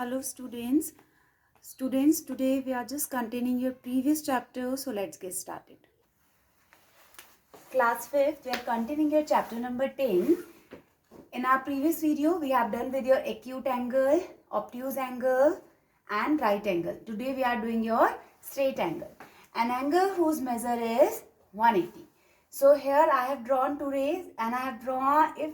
Hello students. Students, today we are just continuing your previous chapter, so let's get started. Class 5th, we are continuing your chapter number 10. In our previous video, we have done with your acute angle, obtuse angle and right angle. Today we are doing your straight angle. An angle whose measure is 180. So here I have drawn two rays and I have drawn if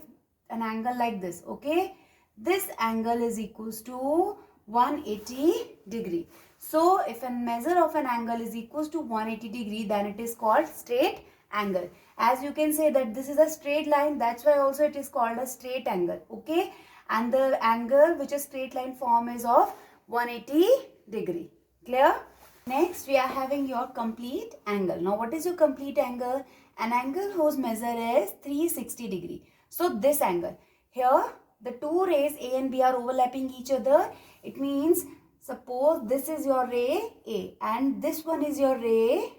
an angle like this, okay? This angle is equals to 180 degree. So if a measure of an angle is equals to 180 degree, then it is called straight angle. As you can say that this is a straight line, that's why also it is called a straight angle, okay? And the angle which a straight line form is of 180 degree. Clear? Next we are having your complete angle. Now what is your complete angle? An angle whose measure is 360 degree. So this angle here, the two rays A and B are overlapping each other. It means suppose this is your ray A and this one is your ray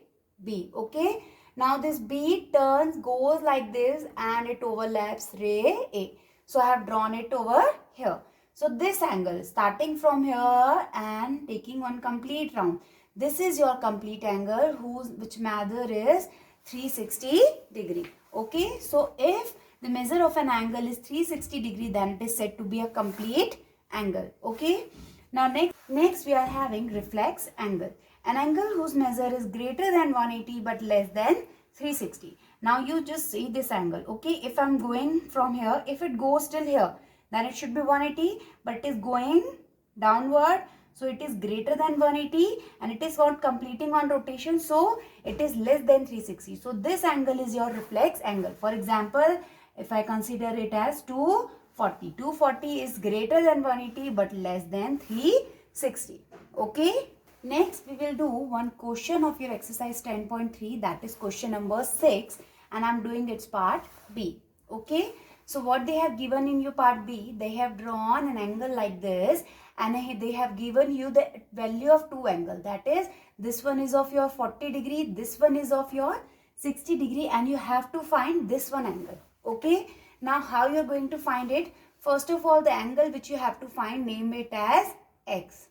B, okay? Now this B goes like this and it overlaps ray A. So I have drawn it over here. So this angle starting from here and taking one complete round. This is your complete angle which measure is 360 degree. Okay, so if the measure of an angle is 360 degree, then it is said to be a complete angle. Okay. Now next we are having reflex angle. An angle whose measure is greater than 180 but less than 360. Now you just see this angle. Okay. If I am going from here, if it goes till here, then it should be 180, but it is going downward. So it is greater than 180 and it is not completing on rotation. So it is less than 360. So this angle is your reflex angle. For example, if I consider it as 240. 240 is greater than 180 but less than 360. Okay. Next we will do one question of your exercise 10.3, that is question number 6, and I am doing its part B. Okay. So what they have given in your part B, they have drawn an angle like this and they have given you the value of two angles. That is, this one is of your 40 degree, this one is of your 60 degree, and you have to find this one angle. Okay. Now how you are going to find it? First of all, the angle which you have to find, name it as X.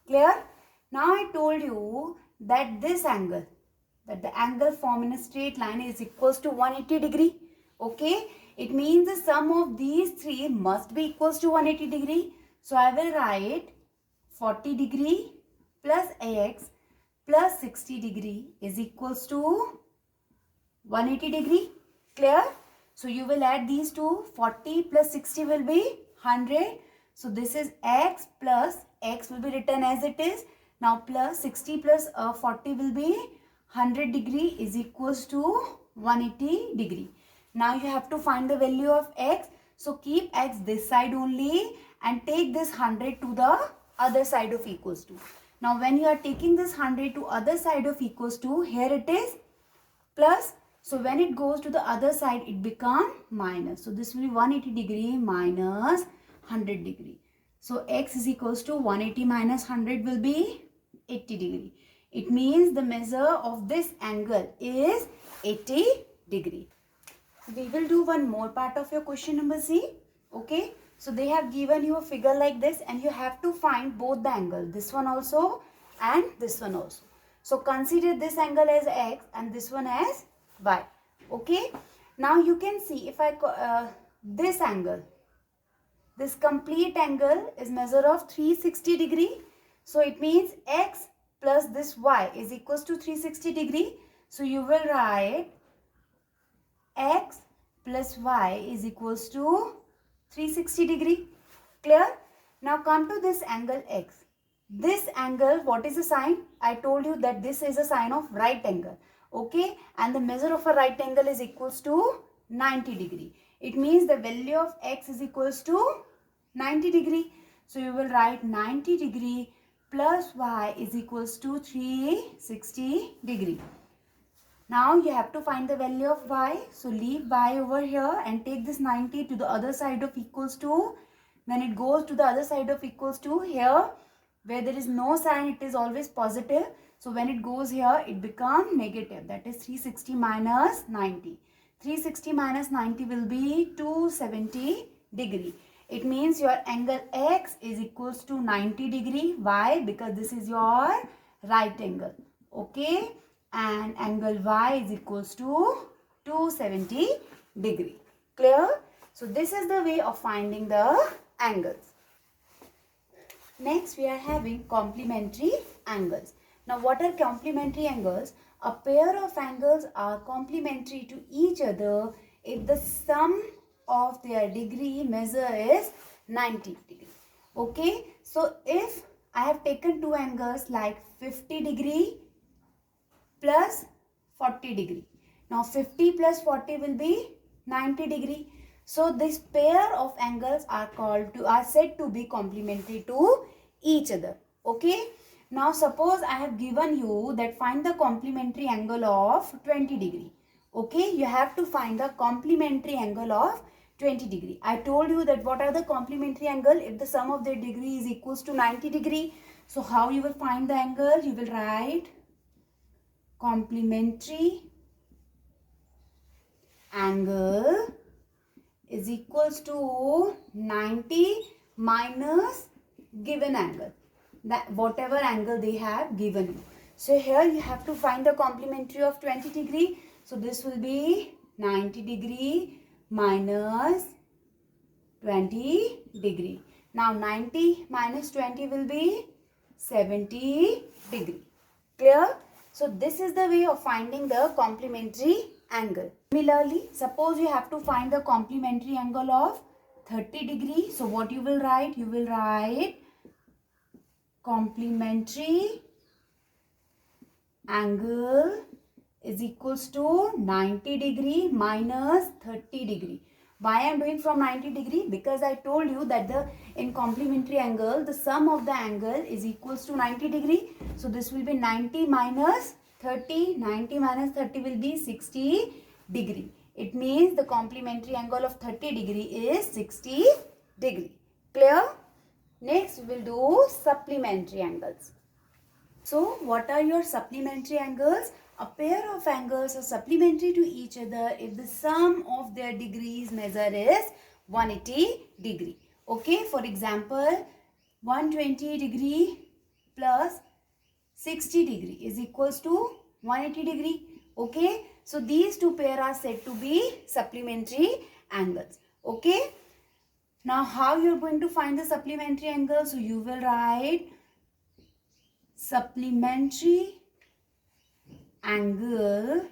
Clear? Now I told you that this angle, that the angle formed in a straight line is equals to 180 degree. Okay. It means the sum of these three must be equals to 180 degree. So I will write 40 degree plus AX plus 60 degree is equals to 180 degree. Clear? So you will add these two. 40 plus 60 will be 100. So this is X plus X will be written as it is. Now plus 60 plus 40 will be 100 degree is equals to 180 degree. Now you have to find the value of X. So keep X this side only and take this 100 to the other side of equals to. Now when you are taking this 100 to other side of equals to, here it is plus. So when it goes to the other side, it becomes minus. So this will be 180 degree minus 100 degree. So X is equals to 180 minus 100 will be 80 degree. It means the measure of this angle is 80 degree. We will do one more part of your question number C. Okay. So they have given you a figure like this and you have to find both the angle. This one also and this one also. So consider this angle as X and this one as Y. Okay. Now you can see if I this angle, this complete angle is measure of 360 degree. So it means X plus this Y is equals to 360 degree. So you will write X plus Y is equals to 360 degree. Clear? Now come to this angle X. This angle, what is the sign? I told you that this is a sign of right angle. Okay. And the measure of a right angle is equals to 90 degree. It means the value of X is equals to 90 degree. So you will write 90 degree plus Y is equals to 360 degree. Now you have to find the value of Y. So leave Y over here and take this 90 to the other side of equals to. When it goes to the other side of equals to, here where there is no sign, it is always positive. So when it goes here, it becomes negative. That is 360 minus 90. 360 minus 90 will be 270 degree. It means your angle X is equals to 90 degree. Why? Because this is your right angle. Okay. And angle Y is equals to 270 degree. Clear? So this is the way of finding the angles. Next we are having complementary angles. Now what are complementary angles? A pair of angles are complementary to each other if the sum of their degree measure is 90 degree. Okay. So if I have taken two angles like 50 degree plus 40 degree. Now 50 plus 40 will be 90 degree. So this pair of angles are said to be complementary to each other. Okay. Now suppose I have given you that find the complementary angle of 20 degree. Okay. You have to find the complementary angle of 20 degree. I told you that what are the complementary angle if the sum of their degree is equals to 90 degree. So how you will find the angle? You will write complementary angle is equals to 90 minus given angle, that whatever angle they have given you. So here you have to find the complementary of 20 degree. So this will be 90 degree minus 20 degree. Now 90 minus 20 will be 70 degree. Clear? So this is the way of finding the complementary angle. Similarly, suppose you have to find the complementary angle of 30 degree. So what you will write? You will write complementary angle is equals to 90 degree minus 30 degree. Why I am doing from 90 degree? Because I told you that in complementary angle, the sum of the angle is equals to 90 degree. So this will be 90 minus 30. 90 minus 30 will be 60 degree. It means the complementary angle of 30 degree is 60 degree. Clear? Next we will do supplementary angles. So what are your supplementary angles? A pair of angles are supplementary to each other if the sum of their degrees measure is 180 degree. Okay, for example, 120 degree plus 60 degree is equals to 180 degree. Okay, so these two pair are said to be supplementary angles. Okay, now how you are going to find the supplementary angle? So you will write supplementary angle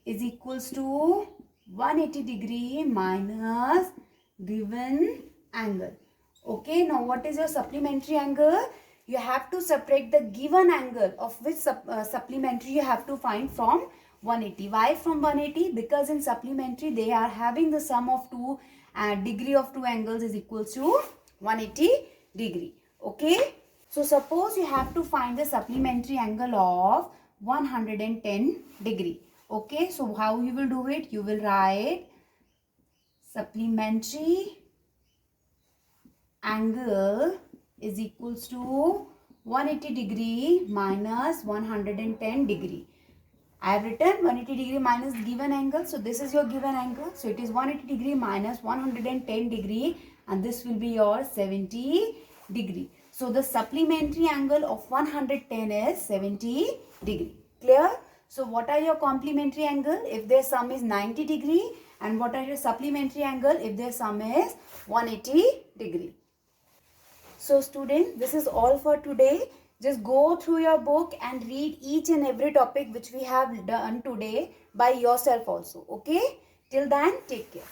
is equals to 180 degree minus given angle. Okay, now what is your supplementary angle? You have to separate the given angle of which supplementary you have to find from 180. Why from 180? Because in supplementary they are having the sum of two degree of two angles is equals to 180 degree. Okay. So suppose you have to find the supplementary angle of 110 degree. Okay, so how you will do it? You will write supplementary angle is equals to 180 degree minus 110 degree. I have written 180 degree minus given angle. So this is your given angle. So it is 180 degree minus 110 degree and this will be your 70 degree. So the supplementary angle of 110 is 70 degree. Clear? So what are your complementary angle if their sum is 90 degree, and what are your supplementary angle if their sum is 180 degree. So students, this is all for today. Just go through your book and read each and every topic which we have done today by yourself also. Okay? Till then, take care.